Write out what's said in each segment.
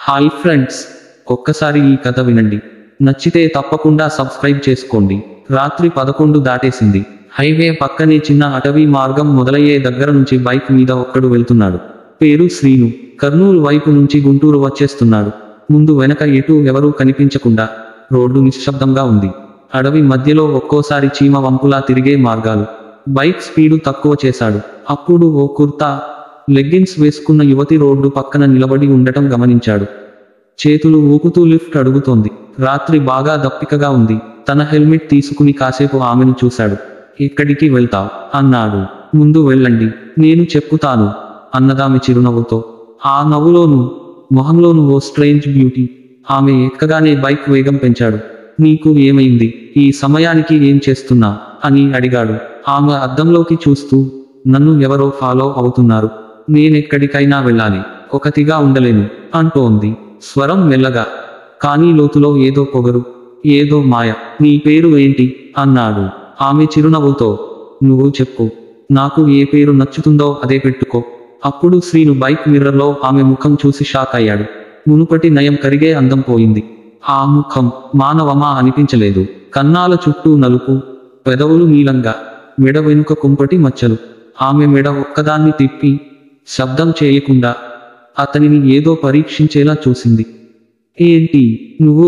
Hi friends, ఒక్కసారి ఈ కథ వినండి. నచ్చితే తప్పకుండా సబ్స్క్రైబ్ చేసుకోండి. రాత్రి 11 దాటేసింది. హైవే పక్కనే చిన్న అటవీ మార్గం మొదలయ్యే దగ్గర నుంచి బైక్ మీద ఒక్కడు వెళ్తున్నాడు. పేరు శ్రీను. కర్నూలు వైపు నుంచి గుంటూరు వచ్చేస్తున్నాడు. ముందు వెనక ఎటూ ఎవరూ కనిపించకుండా రోడ్డు నిశ్శబ్దంగా ఉంది. అడవి మధ్యలో ఒక్కోసారి చీమ వంపులా తిరిగే మార్గాలు. బైక్ స్పీడు తక్కువ చేశాడు. అప్పుడు ఓ కుర్తా లెగ్గిన్స్ వేసుకున్న యువతి రోడ్డు పక్కన నిలబడి ఉండటం గమనించాడు. చేతులు ఊపుతూ లిఫ్ట్ అడుగుతోంది. రాత్రి బాగా దప్పికగా ఉంది. తన హెల్మెట్ తీసుకుని కాసేపు ఆమెను చూశాడు. ఎక్కడికి వెళ్తావ్ అన్నాడు. ముందు వెళ్ళండి, నేను చెప్పుతాను అన్నదామె చిరునవ్వుతో. ఆ నవ్వులోనూ మొహంలోనూ ఓ స్ట్రేంజ్ బ్యూటీ. ఆమె ఎక్కగానే బైక్ వేగం పెంచాడు. నీకు ఏమైంది? ఈ సమయానికి ఏం చేస్తున్నా అని అడిగాడు. ఆమె అద్దంలోకి చూస్తూ, నన్ను ఎవరో ఫాలో అవుతున్నారు. నేనెక్కడికైనా వెళ్ళాలి, ఒకతిగా ఉండలేను అంటోంది. స్వరం మెల్లగా, కానీ లోతులో ఏదో పొగరు, ఏదో మాయ. నీ పేరు ఏంటి అన్నాడు. ఆమె చిరునవ్వుతో, నువ్వు చెప్పు, నాకు ఏ పేరు నచ్చుతుందో అదే పెట్టుకో. అప్పుడు శ్రీను బైక్ మిర్రర్లో ఆమె ముఖం చూసి షాక్ అయ్యాడు. మునుపటి నయం కరిగే అందం పోయింది. ఆ ముఖం మానవమా అనిపించలేదు. కన్నాల చుట్టూ నలుపు, పెదవులు నీలంగా, మెడ వెనుక కుంపటి మచ్చలు. ఆమె మెడ ఒక్కదాన్ని తిప్పి శబ్దం చేయకుండా అతనిని ఏదో పరీక్షించేలా చూసింది. ఏంటి నువ్వు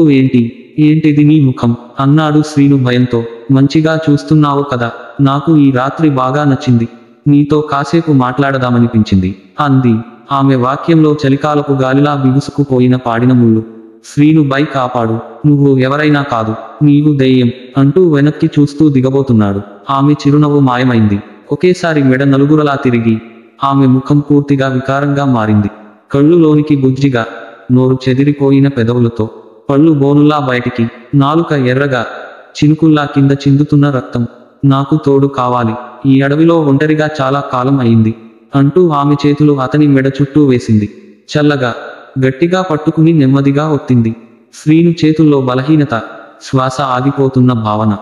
ఏంటిది నీ ముఖం అన్నాడు శ్రీను భయంతో. మంచిగా చూస్తున్నావు కదా, నాకు ఈ రాత్రి బాగా నచ్చింది. నీతో కాసేపు మాట్లాడదామనిపించింది అంది. ఆమె వాక్యంలో చలికాలపు గాలిలా బిగుసుకుపోయిన పాడిన ముళ్ళు. శ్రీను బైక్ ఆపాడు. నువ్వు ఎవరైనా కాదు, నీవు దెయ్యం అంటూ వెనక్కి చూస్తూ దిగబోతున్నాడు. ఆమె చిరునవ్వు మాయమైంది. ఒకేసారి మెడ నలుగురలా తిరిగి ఆమె ముఖం పూర్తిగా వికారంగా మారింది. కళ్ళు లోనికి గుజ్జిగా, నోరు చెదిరిపోయిన పెదవులతో, పళ్ళు బోనులా బయటికి, నాలుక ఎర్రగా, చినుకుల్లా కింద చిందుతున్న రక్తం. నాకు తోడు కావాలి, ఈ అడవిలో ఒంటరిగా చాలా కాలం అయింది అంటూ ఆమె చేతులు అతని మెడ చుట్టూ వేసింది. చల్లగా, గట్టిగా పట్టుకుని నెమ్మదిగా ఒత్తింది. శ్రీను చేతుల్లో బలహీనత, శ్వాస ఆగిపోతున్న భావన.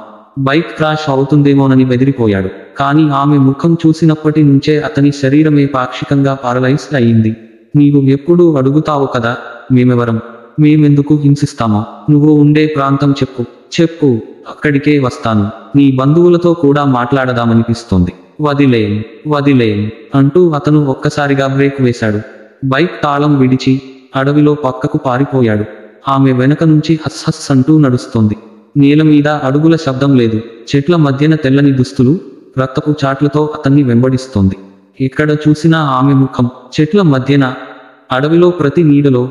బైక్ క్రాష్ అవుతుందేమోనని బెదిరిపోయాడు. కానీ ఆమె ముఖం చూసినప్పటి నుంచే అతని శరీరమే పాక్షికంగా పారలైజ్డ్ అయింది. నీవు ఎప్పుడూ అడుగుతావు కదా, మేమెవరం, మేమెందుకు హింసిస్తామో. నువ్వు ఉండే ప్రాంతం చెప్పు, అక్కడికే వస్తాను. నీ బంధువులతో కూడా మాట్లాడదామనిపిస్తోంది. వదిలేం అంటూ అతను ఒక్కసారిగా బ్రేక్ వేశాడు. బైక్ తాళం విడిచి అడవిలో పక్కకు పారిపోయాడు. ఆమె వెనక నుంచి హస్ హస్ అంటూ నడుస్తోంది. నేల మీద అడుగుల శబ్దం లేదు. చెట్ల మధ్యన తెల్లని దుస్తులు, రక్తపు చాట్లతో అతన్ని వెంబడిస్తోంది. ఎక్కడ చూసినా ఆమె ముఖం. చెట్ల మధ్యన, అడవిలో ప్రతి నీడలో